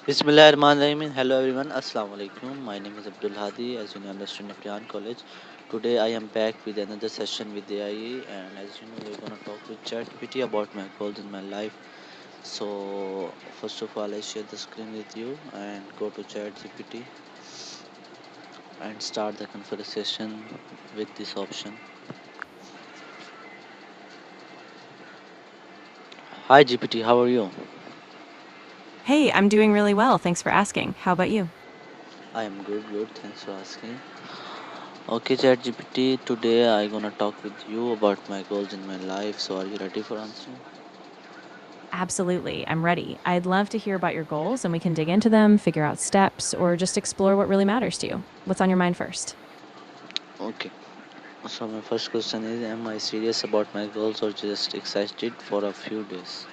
Bismillahirrahmanirrahim. Hello everyone. Assalamu alaikum. My name is Abdul Hadi. As you know, I'm a student of Priyan College. Today I am back with another session with AI, and as you know, we're gonna talk with ChatGPT about my goals in my life. So first of all, I share the screen with you and go to ChatGPT and start the conversation with this option. Hi GPT, how are you? Hey, I'm doing really well. Thanks for asking. How about you? I am good. Thanks for asking. Okay, ChatGPT. Today I gonna talk with you about my goals in my life. So are you ready for answering? Absolutely. I'm ready. I'd love to hear about your goals and we can dig into them, figure out steps, or just explore what really matters to you. What's on your mind first? Okay. So my first question is, am I serious about my goals or just excited for a few days?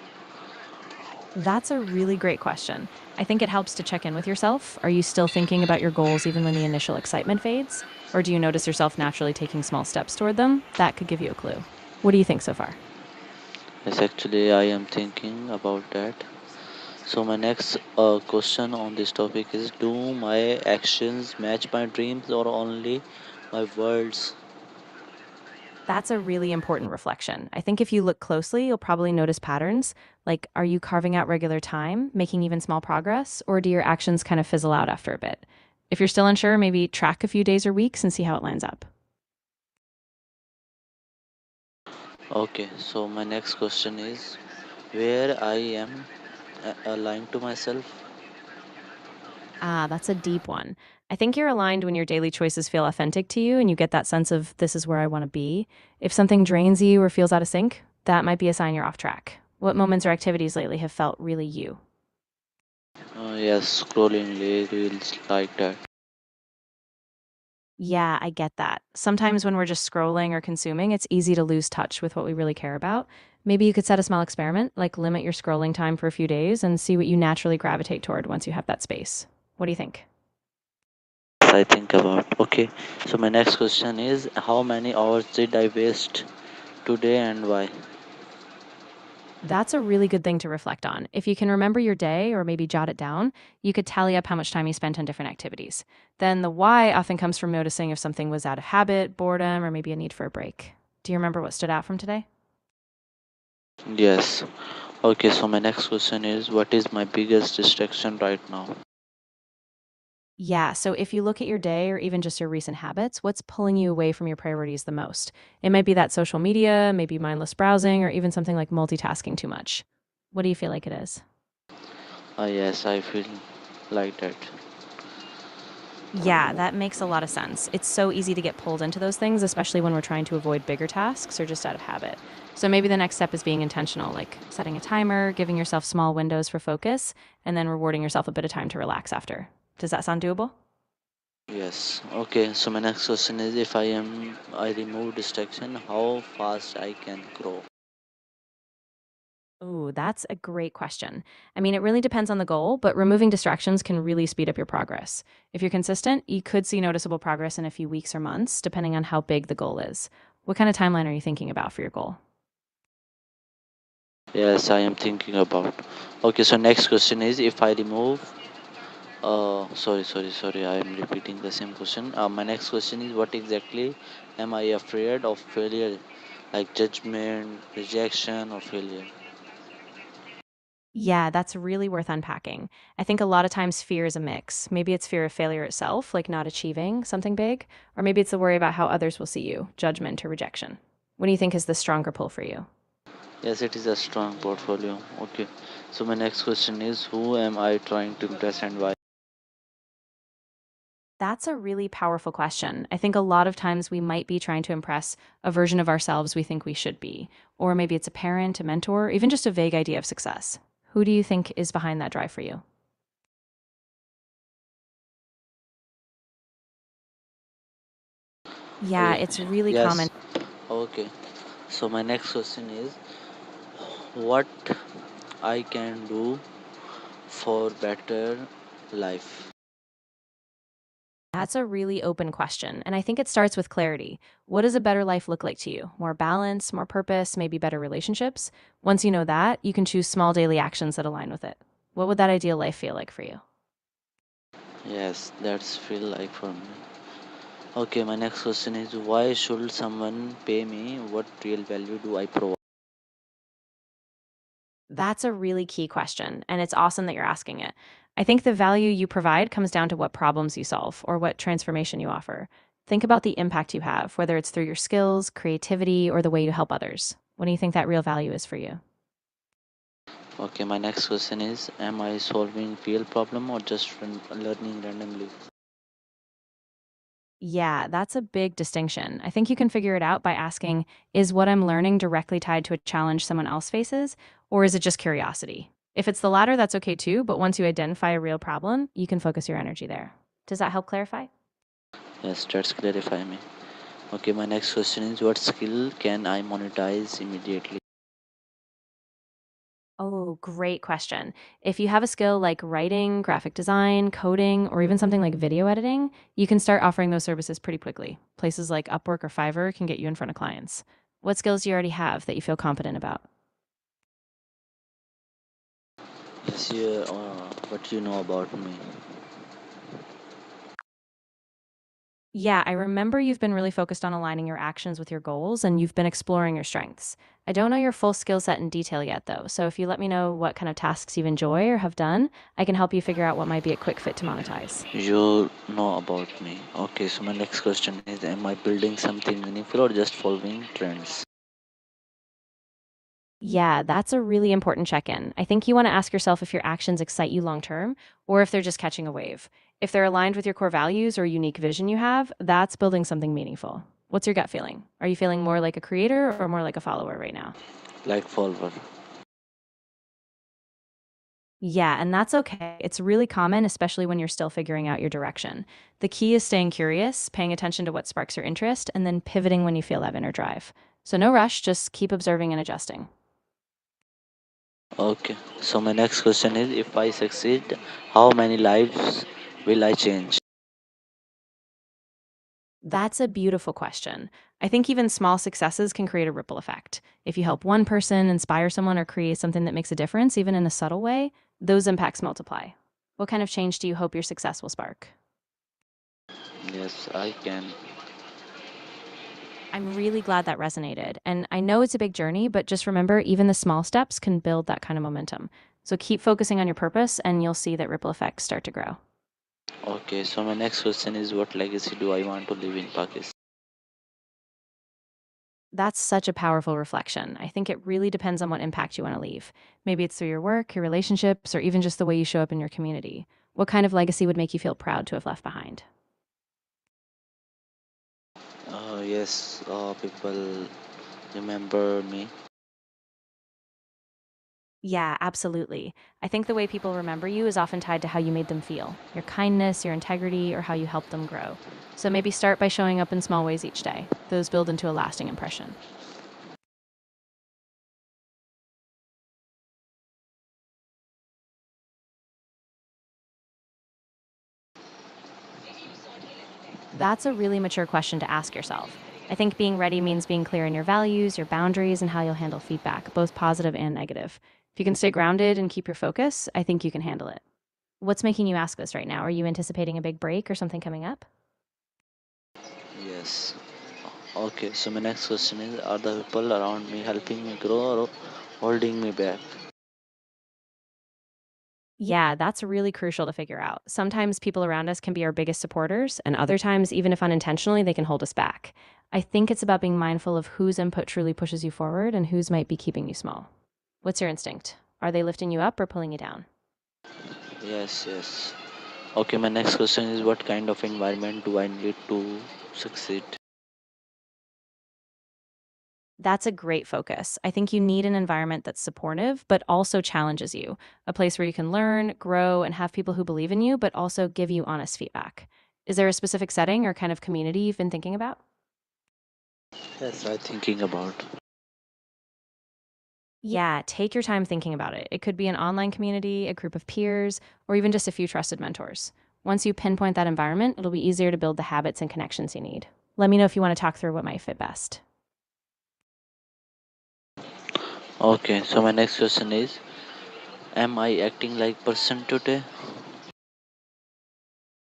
That's a really great question. I think it helps to check in with yourself. Are you still thinking about your goals even when the initial excitement fades? Or do you notice yourself naturally taking small steps toward them? That could give you a clue. What do you think so far? Yes, actually, I am thinking about that. So my next question on this topic is, do my actions match my dreams or only my words? That's a really important reflection. I think if you look closely, you'll probably notice patterns. Like, are you carving out regular time, making even small progress, or do your actions kind of fizzle out after a bit? If you're still unsure, maybe track a few days or weeks and see how it lines up. Okay, so my next question is, where I am aligned to myself? Ah, that's a deep one. I think you're aligned when your daily choices feel authentic to you and you get that sense of this is where I want to be. If something drains you or feels out of sync, that might be a sign you're off track. What moments or activities lately have felt really you? Yes, scrolling reels like that. Yeah, I get that. Sometimes when we're just scrolling or consuming, it's easy to lose touch with what we really care about. Maybe you could set a small experiment, like limit your scrolling time for a few days and see what you naturally gravitate toward once you have that space. What do you think? I think about. Okay, so my next question is, how many hours did I waste today and why? That's a really good thing to reflect on. If you can remember your day or maybe jot it down, you could tally up how much time you spent on different activities. Then the why often comes from noticing if something was out of habit, boredom, or maybe a need for a break. Do you remember what stood out from today? Yes. Okay, so my next question is, what is my biggest distraction right now? Yeah. So if you look at your day or even just your recent habits, what's pulling you away from your priorities the most? It might be that social media, maybe mindless browsing, or even something like multitasking too much. What do you feel like it is? Yes, I feel like that. Yeah, that makes a lot of sense. It's so easy to get pulled into those things, especially when we're trying to avoid bigger tasks or just out of habit. So maybe the next step is being intentional, like setting a timer, giving yourself small windows for focus, and then rewarding yourself a bit of time to relax after. Does that sound doable? Yes. Okay, so my next question is, if I remove distraction, how fast I can grow? Oh, that's a great question. I mean, it really depends on the goal, but removing distractions can really speed up your progress. If you're consistent, you could see noticeable progress in a few weeks or months, depending on how big the goal is. What kind of timeline are you thinking about for your goal? Yes, I am thinking about. Okay, so next question is, if I remove sorry, I am repeating the same question. My next question is, what exactly am I afraid of failure, like judgment, rejection, or failure? Yeah, that's really worth unpacking. I think a lot of times fear is a mix. Maybe it's fear of failure itself, like not achieving something big, or maybe it's the worry about how others will see you, judgment or rejection. What do you think is the stronger pull for you? Yes, it is a strong portfolio. Okay. So my next question is, who am I trying to impress and why? That's a really powerful question. I think a lot of times we might be trying to impress a version of ourselves we think we should be, or maybe it's a parent, a mentor, even just a vague idea of success. Who do you think is behind that drive for you? Yeah, Uh, it's really common. yes. Okay. So my next question is, what I can do for better life? That's a really open question. And I think it starts with clarity. What does a better life look like to you? More balance, more purpose, maybe better relationships? Once you know that, you can choose small daily actions that align with it. What would that ideal life feel like for you? Yes, that's feel like for me. Okay, my next question is why should someone pay me? What real value do I provide? That's a really key question, and it's awesome that you're asking it. I think the value you provide comes down to what problems you solve or what transformation you offer. Think about the impact you have, whether it's through your skills, creativity, or the way you help others. What do you think that real value is for you? Okay, my next question is am I solving real problem or just learning randomly? Yeah, that's a big distinction. I think you can figure it out by asking, is what I'm learning directly tied to a challenge someone else faces, or is it just curiosity? If it's the latter, that's okay too, but once you identify a real problem, you can focus your energy there. Does that help clarify? Yes, that's clarify me. Okay, my next question is what skill can I monetize immediately? Oh, great question. If you have a skill like writing, graphic design, coding, or even something like video editing, you can start offering those services pretty quickly. Places like Upwork or Fiverr can get you in front of clients. What skills do you already have that you feel confident about? Yes, yeah, what you know about me. Yeah, I remember you've been really focused on aligning your actions with your goals and you've been exploring your strengths. I don't know your full skill set in detail yet, though. So if you let me know what kind of tasks you enjoy or have done, I can help you figure out what might be a quick fit to monetize. You know about me. Okay, so my next question is am I building something meaningful or just following trends? Yeah, that's a really important check in. I think you want to ask yourself if your actions excite you long term or if they're just catching a wave. If they're aligned with your core values or unique vision you have, that's building something meaningful. What's your gut feeling? Are you feeling more like a creator or more like a follower right now? Like follower. Yeah, and that's okay. It's really common, especially when you're still figuring out your direction. The key is staying curious, paying attention to what sparks your interest, and then pivoting when you feel that inner drive. So, no rush, just keep observing and adjusting. Okay, so my next question is if I succeed, how many lives will I change? That's a beautiful question. I think even small successes can create a ripple effect. If you help one person, inspire someone, or create something that makes a difference, even in a subtle way, those impacts multiply. What kind of change do you hope your success will spark? Yes, I can. I'm really glad that resonated. And I know it's a big journey, but just remember, even the small steps can build that kind of momentum. So keep focusing on your purpose, and you'll see that ripple effects start to grow. Okay, so my next question is what legacy do I want to leave in Pakistan? That's such a powerful reflection. I think it really depends on what impact you want to leave. Maybe it's through your work, your relationships, or even just the way you show up in your community. What kind of legacy would make you feel proud to have left behind? Yes, people remember me. Yeah, absolutely. I think the way people remember you is often tied to how you made them feel, your kindness, your integrity, or how you helped them grow. So maybe start by showing up in small ways each day. Those build into a lasting impression. That's a really mature question to ask yourself. I think being ready means being clear in your values, your boundaries, and how you'll handle feedback, both positive and negative. If you can stay grounded and keep your focus, I think you can handle it. What's making you ask this right now? Are you anticipating a big break or something coming up? Yes. Okay, so my next question is are the people around me helping me grow or holding me back? Yeah, that's really crucial to figure out. Sometimes people around us can be our biggest supporters, and other times, even if unintentionally, they can hold us back. I think it's about being mindful of whose input truly pushes you forward and whose might be keeping you small. What's your instinct? Are they lifting you up or pulling you down? Yes, yes. Okay, my next question is what kind of environment do I need to succeed? That's a great focus. I think you need an environment that's supportive, but also challenges you. A place where you can learn, grow, and have people who believe in you, but also give you honest feedback. Is there a specific setting or kind of community you've been thinking about? Yes, I'm thinking about. Yeah, take your time thinking about it. It could be an online community, a group of peers, or even just a few trusted mentors. Once you pinpoint that environment, it'll be easier to build the habits and connections you need. Let me know if you want to talk through what might fit best. Okay, so my next question is Am I acting like person today?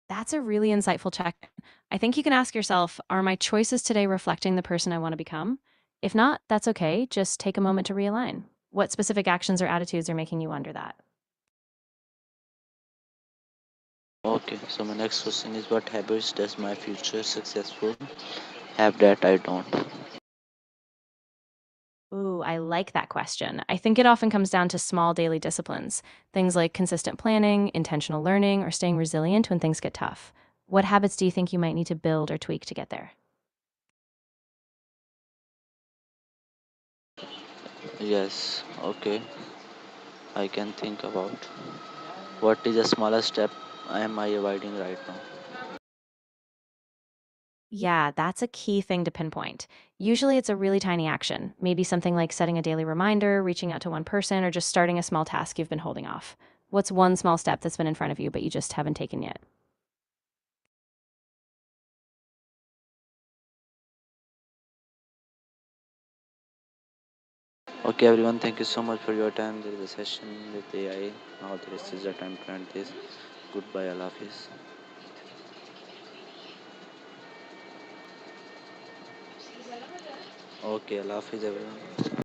That's a really insightful check. I think you can ask yourself, are my choices today reflecting the person I want to become? If not, that's okay. Just take a moment to realign. What specific actions or attitudes are making you wonder that? Okay, so my next question is, what habits does my future successful have that I don't? Ooh, I like that question. I think it often comes down to small daily disciplines, things like consistent planning, intentional learning, or staying resilient when things get tough. What habits do you think you might need to build or tweak to get there? Yes, okay, I can think about. What is the smallest step am I avoiding right now? Yeah, that's a key thing to pinpoint. Usually it's a really tiny action, maybe something like setting a daily reminder, reaching out to one person, or just starting a small task you've been holding off. What's one small step that's been in front of you but you just haven't taken yet? Okay, everyone, thank you so much for your time. There is a session with AI. Now, this is the time to end this. Goodbye, Allah Hafiz. Okay, Allah Hafiz, everyone.